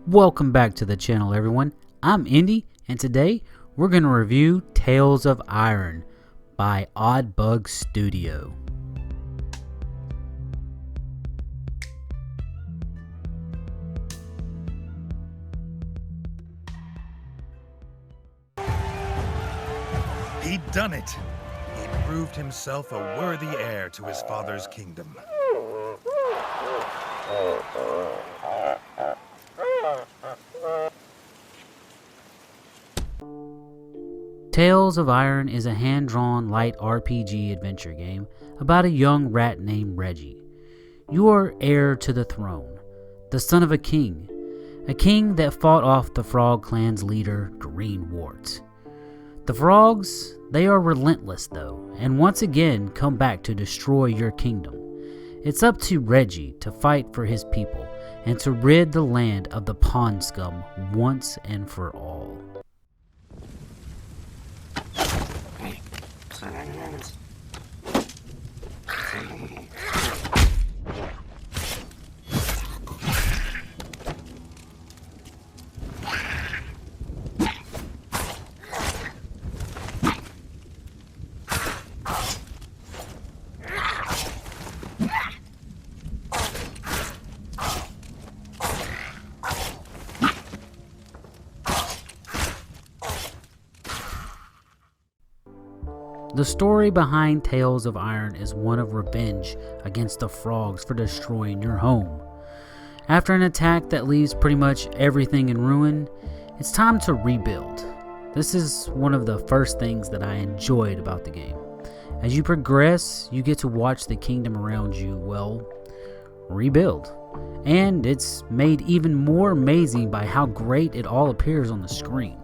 Welcome back to the channel, everyone. I'm Indy, and today we're going to review Tales of Iron by Oddbug Studio. He'd done it. He'd proved himself a worthy heir to his father's kingdom. Tales of Iron is a hand-drawn light RPG adventure game about a young rat named Reggie. You are heir to the throne, the son of a king that fought off the Frog Clan's leader, Green Wart. The frogs, they are relentless though, and once again come back to destroy your kingdom. It's up to Reggie to fight for his people and to rid the land of the pond scum once and for all. The story behind Tales of Iron is one of revenge against the frogs for destroying your home. After an attack that leaves pretty much everything in ruin, it's time to rebuild. This is one of the first things that I enjoyed about the game. As you progress, you get to watch the kingdom around you, well, rebuild. And it's made even more amazing by how great it all appears on the screen.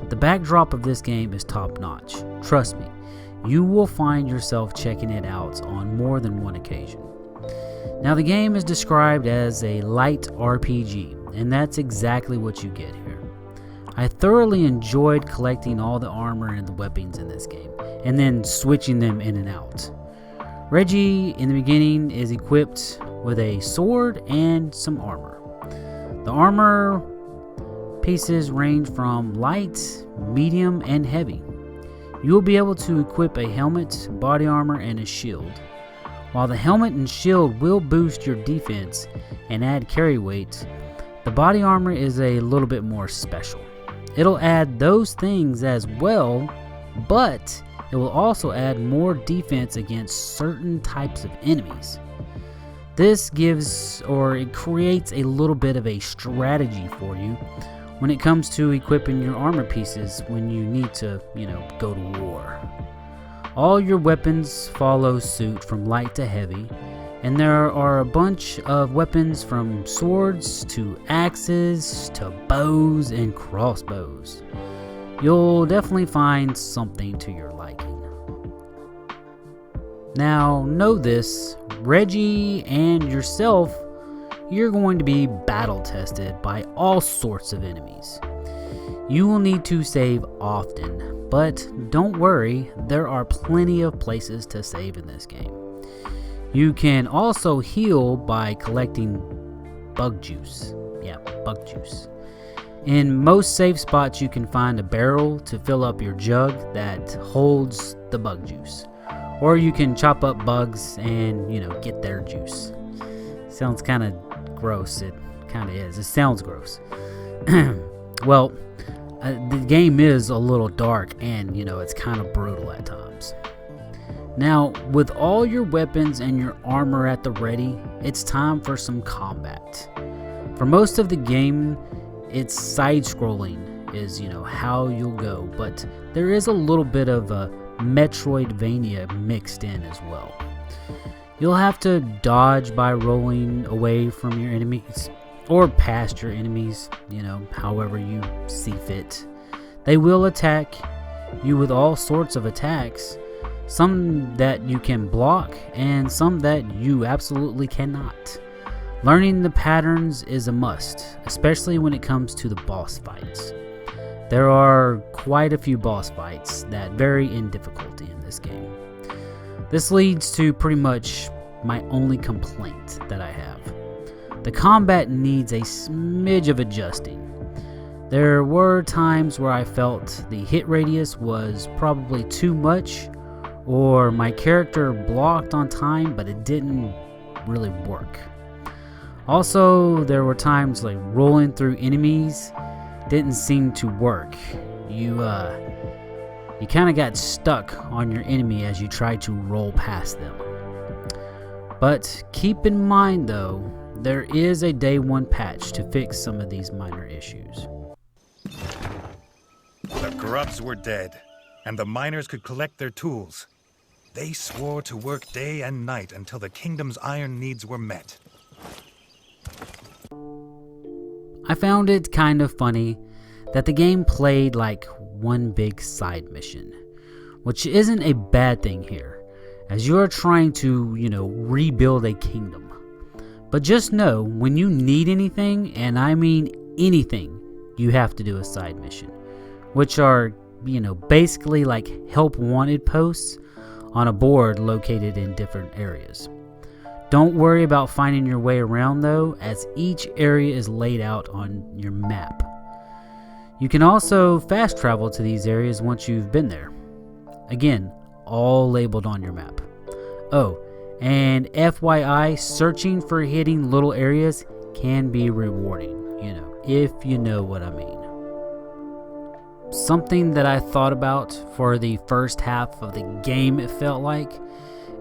The backdrop of this game is top notch, trust me. You will find yourself checking it out on more than one occasion. Now, the game is described as a light RPG, and that's exactly what you get here. I thoroughly enjoyed collecting all the armor and the weapons in this game, and then switching them in and out. Reggie, in the beginning, is equipped with a sword and some armor. The armor pieces range from light, medium, and heavy. You will be able to equip a helmet, body armor, and a shield. While the helmet and shield will boost your defense and add carry weight, the body armor is a little bit more special. It'll add those things as well, but it will also add more defense against certain types of enemies. This it creates a little bit of a strategy for you when it comes to equipping your armor pieces when you need to, go to war. All your weapons follow suit from light to heavy, and there are a bunch of weapons from swords to axes to bows and crossbows. You'll definitely find something to your liking. Now, know this, Reggie and yourself, you're going to be battle tested by all sorts of enemies. You will need to save often, but don't worry, there are plenty of places to save in this game. You can also heal by collecting bug juice. Yeah, bug juice. In most safe spots you can find a barrel to fill up your jug that holds the bug juice. Or you can chop up bugs and, get their juice. Sounds kind of gross. It kind of is. It sounds gross. Well, the game is a little dark and, it's kind of brutal at times. Now, with all your weapons and your armor at the ready, it's time for some combat. For most of the game, it's side-scrolling is, how you'll go, but there is a little bit of a Metroidvania mixed in as well. You'll have to dodge by rolling away from your enemies or past your enemies, however you see fit. They will attack you with all sorts of attacks, some that you can block and some that you absolutely cannot. Learning the patterns is a must, especially when it comes to the boss fights. There are quite a few boss fights that vary in difficulty in this game. This leads to pretty much my only complaint that I have. the combat needs a smidge of adjusting. There were times where I felt the hit radius was probably too much, or my character blocked on time but it didn't really work. Also, there were times like rolling through enemies didn't seem to work. You kind of got stuck on your enemy as you tried to roll past them. But keep in mind though, there is a day one patch to fix some of these minor issues. The grubs were dead, and the miners could collect their tools. They swore to work day and night until the kingdom's iron needs were met. I found it kind of funny that the game played like one big side mission, which isn't a bad thing here, as you are trying to, rebuild a kingdom. But just know, when you need anything, and I mean anything, you have to do a side mission, which are, basically like help wanted posts on a board located in different areas. Don't worry about finding your way around though, as each area is laid out on your map. You can also fast travel to these areas once you've been there. Again, all labeled on your map. Oh, and FYI, searching for hidden little areas can be rewarding, if you know what I mean. Something that I thought about for the first half of the game, it felt like,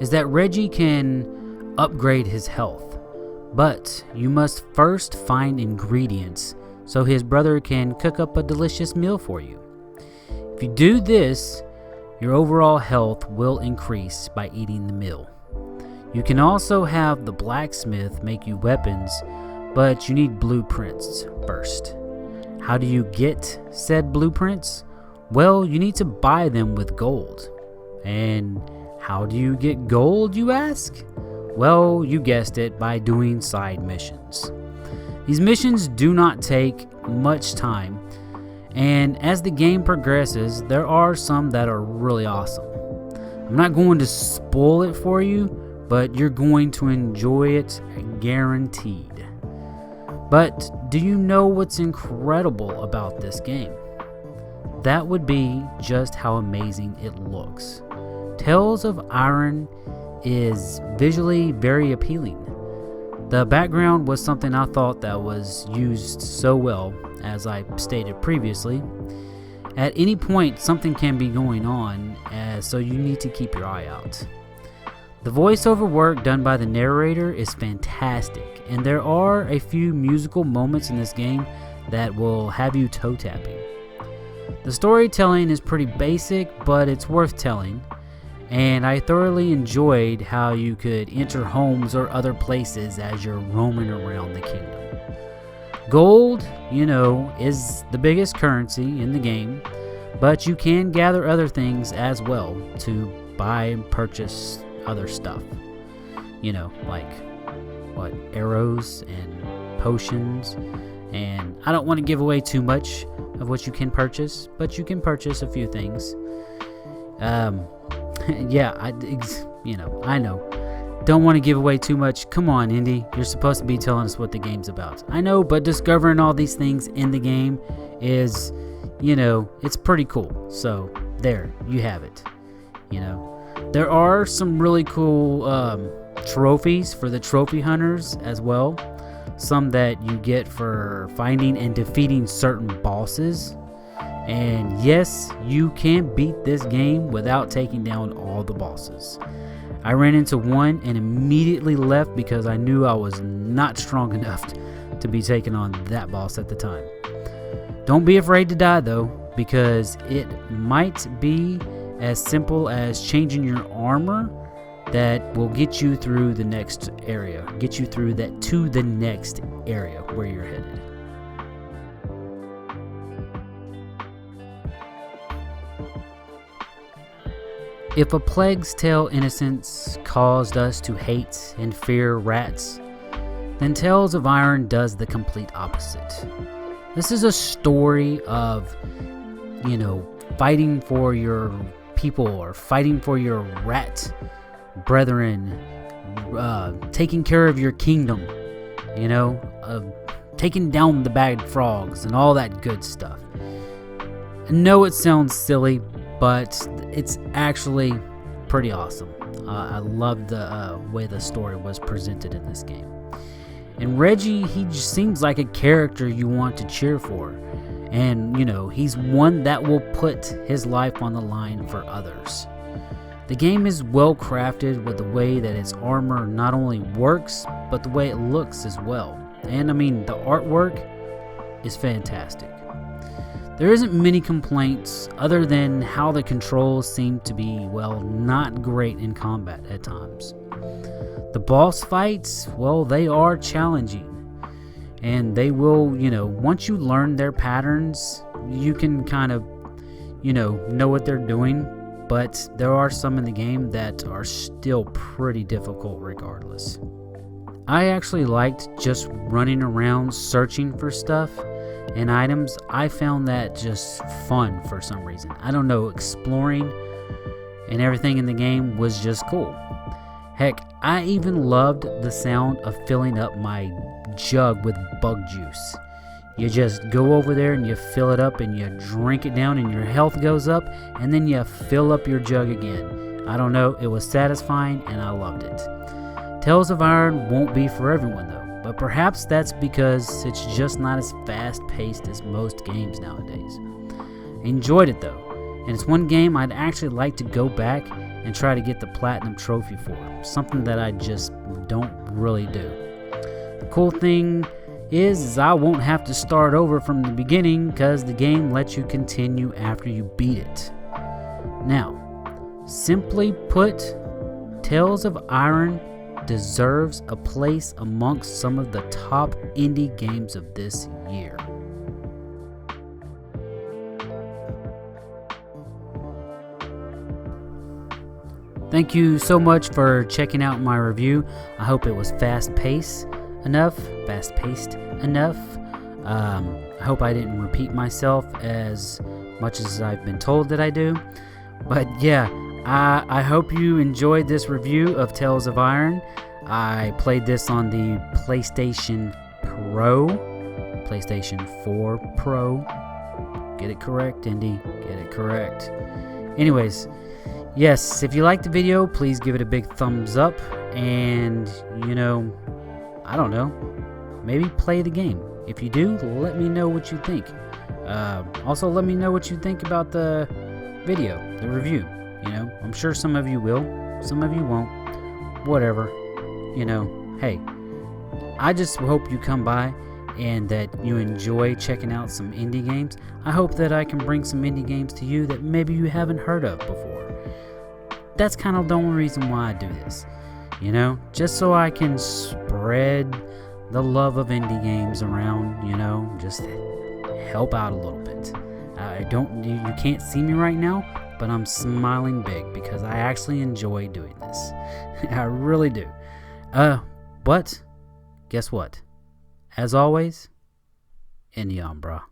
is that Reggie can upgrade his health, but you must first find ingredients so his brother can cook up a delicious meal for you. If you do this, your overall health will increase by eating the meal. You can also have the blacksmith make you weapons, but you need blueprints first. How do you get said blueprints? Well, you need to buy them with gold. And how do you get gold, you ask? Well, you guessed it, by doing side missions. These missions do not take much time, and as the game progresses, there are some that are really awesome. I'm not going to spoil it for you, but you're going to enjoy it, guaranteed. But do you know what's incredible about this game? That would be just how amazing it looks. Tales of Iron is visually very appealing. The background was something I thought that was used so well, as I stated previously. At any point, something can be going on, so you need to keep your eye out. The voiceover work done by the narrator is fantastic, and there are a few musical moments in this game that will have you toe tapping. The storytelling is pretty basic, but it's worth telling, and I thoroughly enjoyed how you could enter homes or other places as you're roaming around the kingdom. Gold, is the biggest currency in the game, but you can gather other things as well to buy and purchase other stuff. Like arrows and potions, and I don't want to give away too much of what you can purchase, but you can purchase a few things. Yeah, I know. Don't want to give away too much. Come on, Indy. You're supposed to be telling us what the game's about. I know, but discovering all these things in the game is, it's pretty cool. So, there, you have it. There are some really cool trophies for the trophy hunters as well. Some that you get for finding and defeating certain bosses. And yes, you can beat this game without taking down all the bosses. I ran into one and immediately left because I knew I was not strong enough to be taking on that boss at the time. Don't be afraid to die though, because it might be as simple as changing your armor that will get you through the next area, get you through that to the next area where you're headed. If A Plague's Tale innocence caused us to hate and fear rats, then Tales of Iron does the complete opposite. This is a story of, fighting for your people or fighting for your rat brethren, taking care of your kingdom, you know, taking down the bad frogs and all that good stuff. I know it sounds silly, but it's actually pretty awesome. I love the way the story was presented in this game. And Reggie, he just seems like a character you want to cheer for. And, you know, he's one that will put his life on the line for others. The game is well crafted with the way that its armor not only works, but the way it looks as well. And I mean, the artwork is fantastic. There isn't many complaints other than how the controls seem to be, well, not great in combat at times. The boss fights, well, they are challenging. And they will, you know, once you learn their patterns, you can kind of, you know what they're doing. But there are some in the game that are still pretty difficult regardless. I actually liked just running around searching for stuff and items. I found that just fun for some reason. I don't know, exploring and everything in the game was just cool. Heck, I even loved the sound of filling up my jug with bug juice. You just go over there and you fill it up and you drink it down and your health goes up, and then you fill up your jug again. I don't know, it was satisfying and I loved it. Tales of Iron won't be for everyone though, but perhaps that's because it's just not as fast paced as most games nowadays. I enjoyed it though, and it's one game I'd actually like to go back and try to get the platinum trophy for, something that I just don't really do. The cool thing is I won't have to start over from the beginning because the game lets you continue after you beat it. Now, simply put, Tales of Iron deserves a place amongst some of the top indie games of this year. Thank you so much for checking out my review. I hope it was fast-paced enough. I hope I didn't repeat myself as much as I've been told that I do. But yeah, I hope you enjoyed this review of Tales of Iron. I played this on the PlayStation Pro, PlayStation 4 Pro. Get it correct, Indy. Get it correct. Anyways, yes, if you liked the video, please give it a big thumbs up. And, you know, I don't know, maybe play the game. If you do, let me know what you think. Also, let me know what you think about the video, the review. You know, I'm sure some of you will, some of you won't. Whatever. You know, hey, I just hope you come by and that you enjoy checking out some indie games. I hope that I can bring some indie games to you that maybe you haven't heard of before. That's kind of the only reason why I do this. You know, just so I can spread the love of indie games around, you know, just help out a little bit. You can't see me right now, but I'm smiling big because I actually enjoy doing this. I really do. But guess what? As always, Indian, brah.